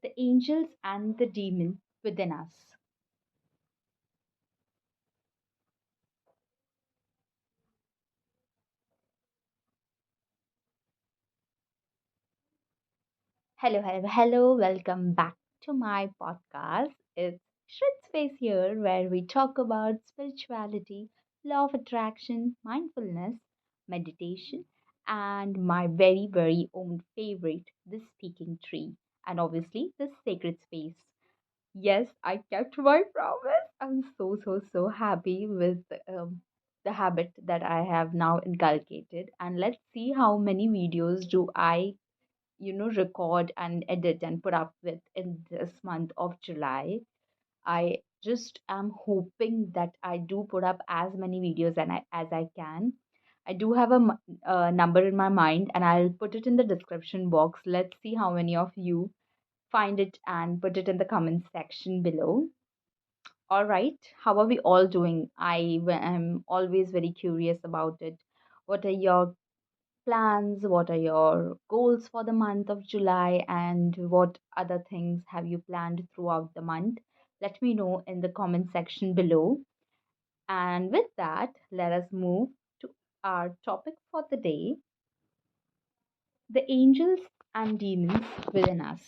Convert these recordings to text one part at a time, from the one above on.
The angels and the demon within us. Hello, hello, hello. Welcome back to my podcast. It's Shritspace here, where we talk about spirituality, law of attraction, mindfulness, meditation, and my very, very own favorite, the speaking tree, and obviously the sacred space. Yes, I kept my promise. I'm so happy with the habit that I have now inculcated. And let's see how many videos do I, record and edit and put up with in this month of July. I just am hoping that I do put up as many videos as I can. I do have a number in my mind, and I'll put it in the description box. Let's see how many of you find it and put it in the comment section below. All right, how are we all doing? Am always very curious about it. What are your plans? What are your goals for the month of July? And what other things have you planned throughout the month? Let me know in the comment section below. And with that, let us move to our topic for the day, the angels and demons within us.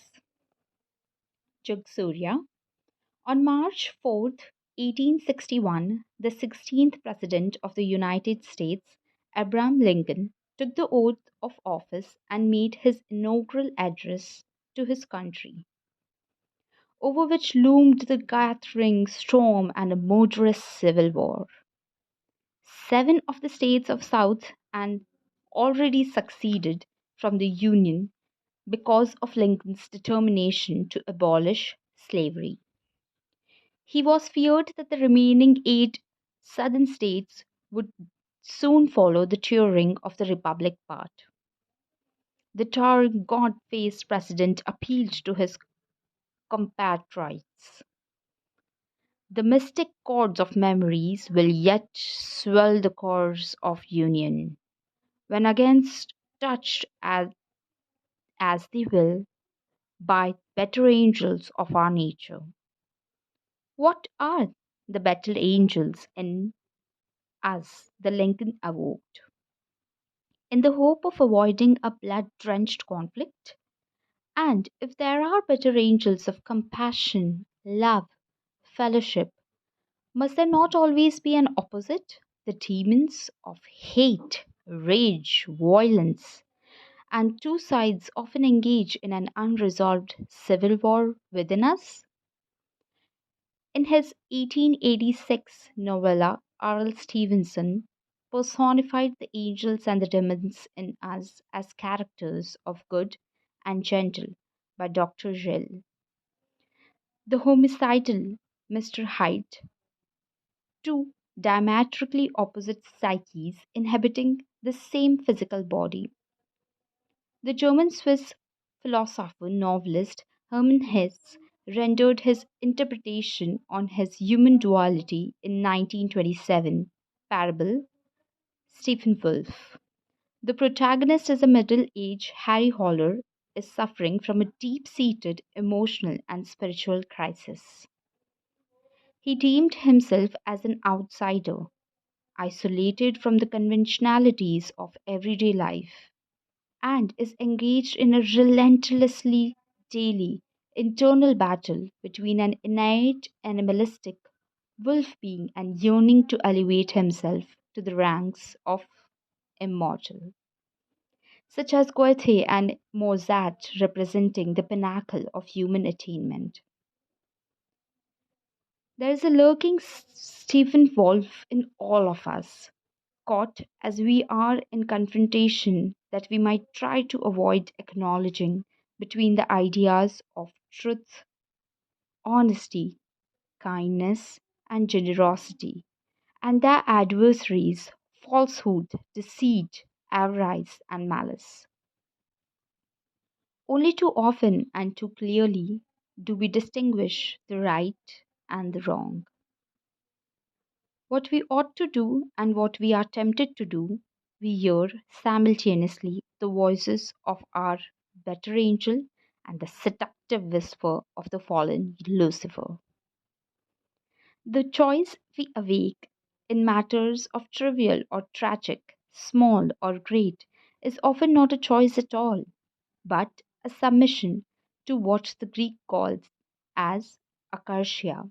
Jug Surya. On March 4th, 1861, the 16th President of the United States, Abraham Lincoln, took the oath of office and made his inaugural address to his country, over which loomed the gathering storm and a murderous civil war. Seven of the states of South and already succeeded from the Union because of Lincoln's determination to abolish slavery. He was feared that the remaining eight southern states would soon follow the touring of the Republic part. The towering God faced president appealed to his compatriots. The mystic chords of memories will yet swell the chords of union, when against touched as they will by better angels of our nature. What are the better angels in us? The Lincoln evoked. In the hope of avoiding a blood drenched conflict? And if there are better angels of compassion, love, fellowship, must there not always be an opposite? The demons of hate, rage, violence, and two sides often engage in an unresolved civil war within us? In his 1886 novella, R.L. Stevenson personified the angels and the demons in us as characters of good and gentle by Dr. Gill. The homicidal Mr. Hyde, two diametrically opposite psyches inhabiting the same physical body. The German Swiss philosopher novelist Hermann Hesse rendered his interpretation on his human duality in 1927 parable Stephen Wolf. The protagonist is a middle aged Harry Holler is suffering from a deep seated emotional and spiritual crisis. He deemed himself as an outsider, isolated from the conventionalities of everyday life, and is engaged in a relentlessly daily internal battle between an innate animalistic wolf being and yearning to elevate himself to the ranks of immortal, such as Goethe and Mozart representing the pinnacle of human attainment. There is a lurking Stephen Wolf in all of us, caught as we are in confrontation that we might try to avoid acknowledging between the ideas of truth, honesty, kindness, and generosity, and their adversaries, falsehood, deceit, avarice, and malice. Only too often and too clearly do we distinguish the right and the wrong, what we ought to do and what we are tempted to do. We hear simultaneously the voices of our better angel and the seductive whisper of the fallen Lucifer. The choice we awake in matters of trivial or tragic, small or great, is often not a choice at all, but a submission to what the Greek calls as akarsia,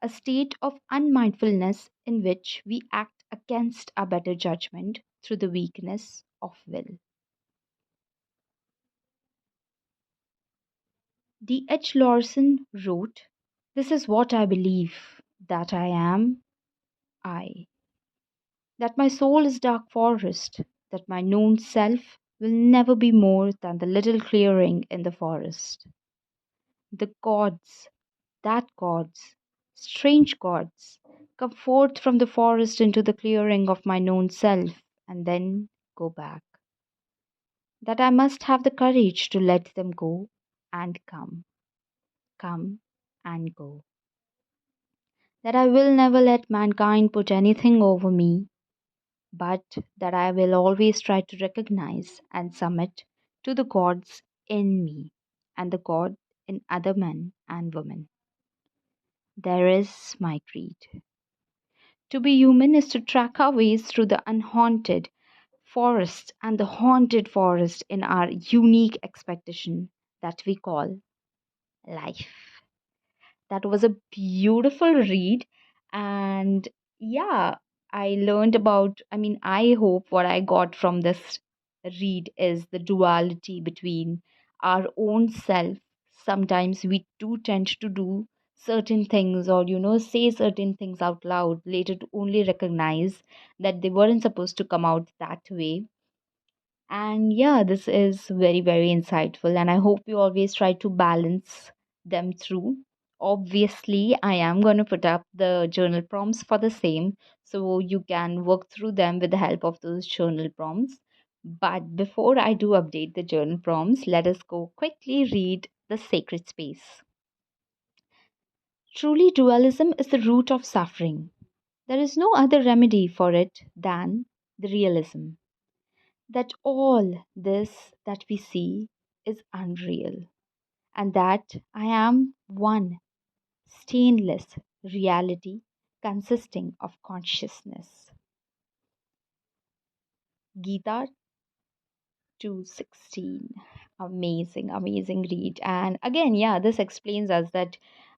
a state of unmindfulness in which we act against our better judgment through the weakness of will. D. H. Lawson wrote, "This is what I believe, that I am I, that my soul is dark forest, that my known self will never be more than the little clearing in the forest. The gods, that gods, strange gods, come forth from the forest into the clearing of my known self and then go back. That I must have the courage to let them go and come, come and go. That I will never let mankind put anything over me, but that I will always try to recognize and submit to the gods in me and the God in other men and women. There is my creed. To be human is to track our ways through the unhaunted forest and the haunted forest in our unique expectation that we call life." That was a beautiful read. And yeah, I learned about, I hope what I got from this read is the duality between our own self. Sometimes we do tend to do certain things, or say certain things out loud, later to only recognize that they weren't supposed to come out that way. And yeah, this is very, very insightful. And I hope you always try to balance them through. Obviously, I am going to put up the journal prompts for the same so you can work through them with the help of those journal prompts. But before I do update the journal prompts, let us go quickly read the sacred space. Truly, dualism is the root of suffering. There is no other remedy for it than the realism that all this that we see is unreal, and that I am one stainless reality consisting of consciousness. Gita 2:16. Amazing, amazing read. And again, yeah, this explains us that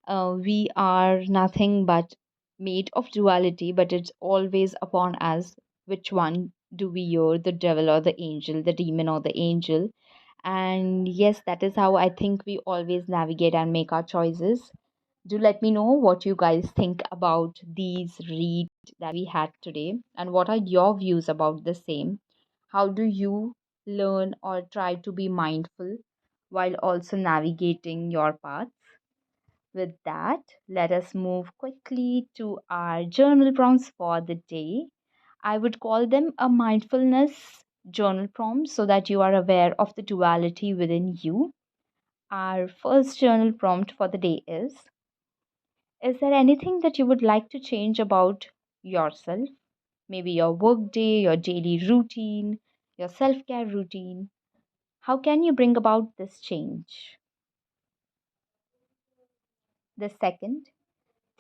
we are nothing but made of duality, but it's always upon us which one do we hear, the devil or the angel, the demon or the angel. And yes, that is how I think we always navigate and make our choices. Do let me know what you guys think about these reads that we had today, and what are your views about the same. How do you learn or try to be mindful while also navigating your paths? With that, let us move quickly to our journal prompts for the day. I would call them a mindfulness journal prompt so that you are aware of the duality within you. Our first journal prompt for the day is there anything that you would like to change about yourself? Maybe your work day, your daily routine, your self care routine. How can you bring about this change? The second,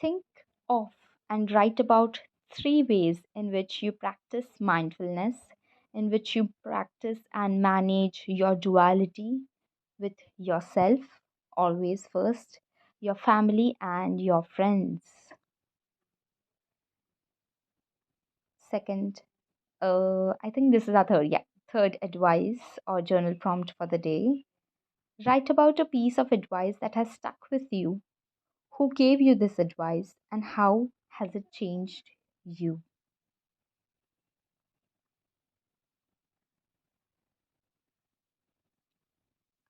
think of and write about 3 ways in which you practice mindfulness, in which you practice and manage your duality with yourself, always first, your family, and your friends. Second, I think this is our third, yeah, third advice or journal prompt for the day. Write about a piece of advice that has stuck with you. Who gave you this advice and how has it changed you?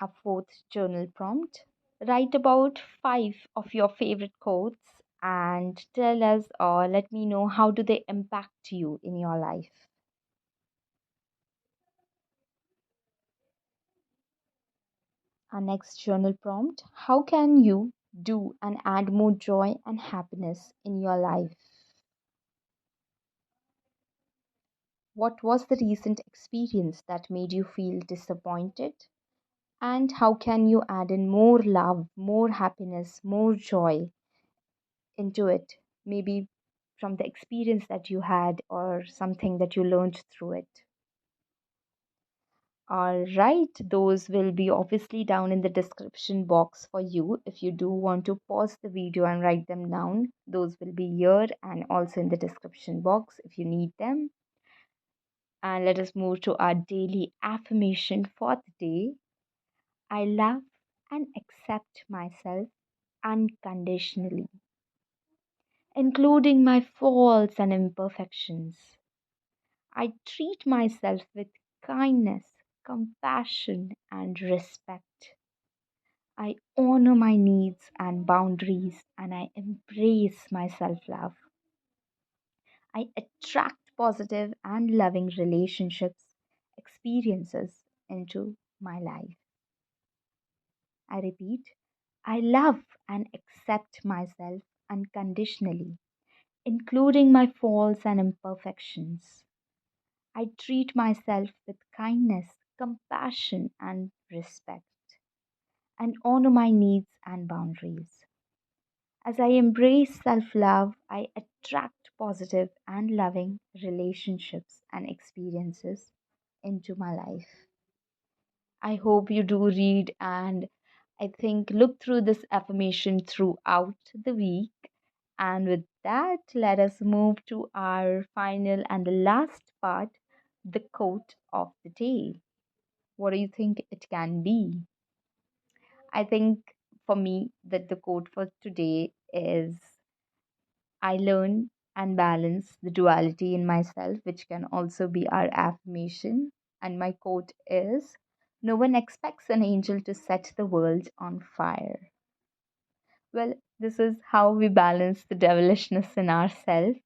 A fourth journal prompt. Write about 5 of your favorite quotes and tell us or let me know how do they impact you in your life. Our next journal prompt. How can you do and add more joy and happiness in your life? What was the recent experience that made you feel disappointed? And how can you add in more love, more happiness, more joy into it? Maybe from the experience that you had or something that you learned through it. All right, those will be obviously down in the description box for you. If you do want to pause the video and write them down, those will be here and also in the description box if you need them. And let us move to our daily affirmation for the day. I love and accept myself unconditionally, including my faults and imperfections. I treat myself with kindness, compassion, and respect. I honor my needs and boundaries and I embrace my self love. I attract positive and loving relationships, experiences into my life. I repeat, I love and accept myself unconditionally, including my faults and imperfections. I treat myself with kindness, compassion, and respect, and honor my needs and boundaries. As I embrace self love, I attract positive and loving relationships and experiences into my life. I hope you do read and I think look through this affirmation throughout the week. And with that, let us move to our final and the last part, the quote of the day. What do you think it can be? I think for me that the quote for today is I learn and balance the duality in myself, which can also be our affirmation. And my quote is no one expects an angel to set the world on fire. Well, this is how we balance the devilishness in ourselves.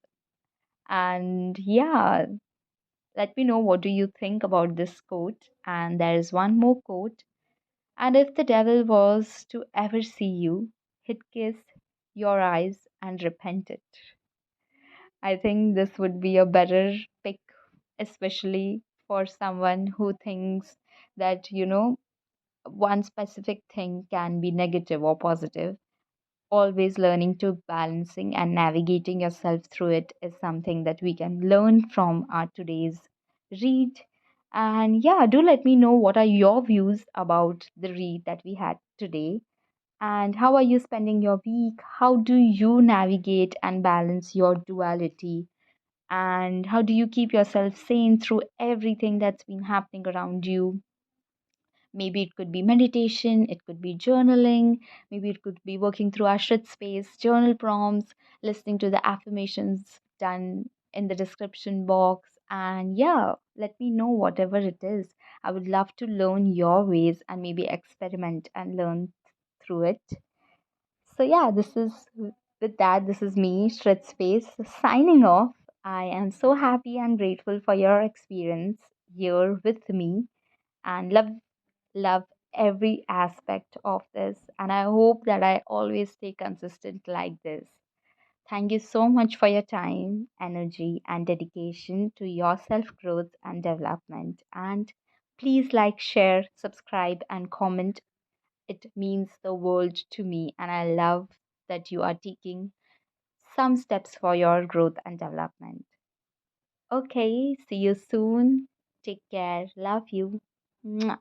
And yeah, let me know what do you think about this quote. And there is one more quote. And if the devil was to ever see you, he'd kiss your eyes and repent it. I think this would be a better pick, especially for someone who thinks that, one specific thing can be negative or positive. Always learning to balancing and navigating yourself through it is something that we can learn from our today's read. And yeah, do let me know what are your views about the read that we had today. And how are you spending your week? How do you navigate and balance your duality? And how do you keep yourself sane through everything that's been happening around you? Maybe it could be meditation, it could be journaling, maybe it could be working through our Shritspace journal prompts, listening to the affirmations done in the description box. And yeah, let me know whatever it is. I would love to learn your ways and maybe experiment and learn through it. So yeah, this is me, Shritspace, signing off. I am so happy and grateful for your experience here with me and love every aspect of this. And I hope that I always stay consistent like this. Thank you so much for your time, energy, and dedication to your self growth and development. And please like, share, subscribe, and comment. It means the world to me, and I love that you are taking some steps for your growth and development. Okay, see you soon. Take care. Love you. Mwah.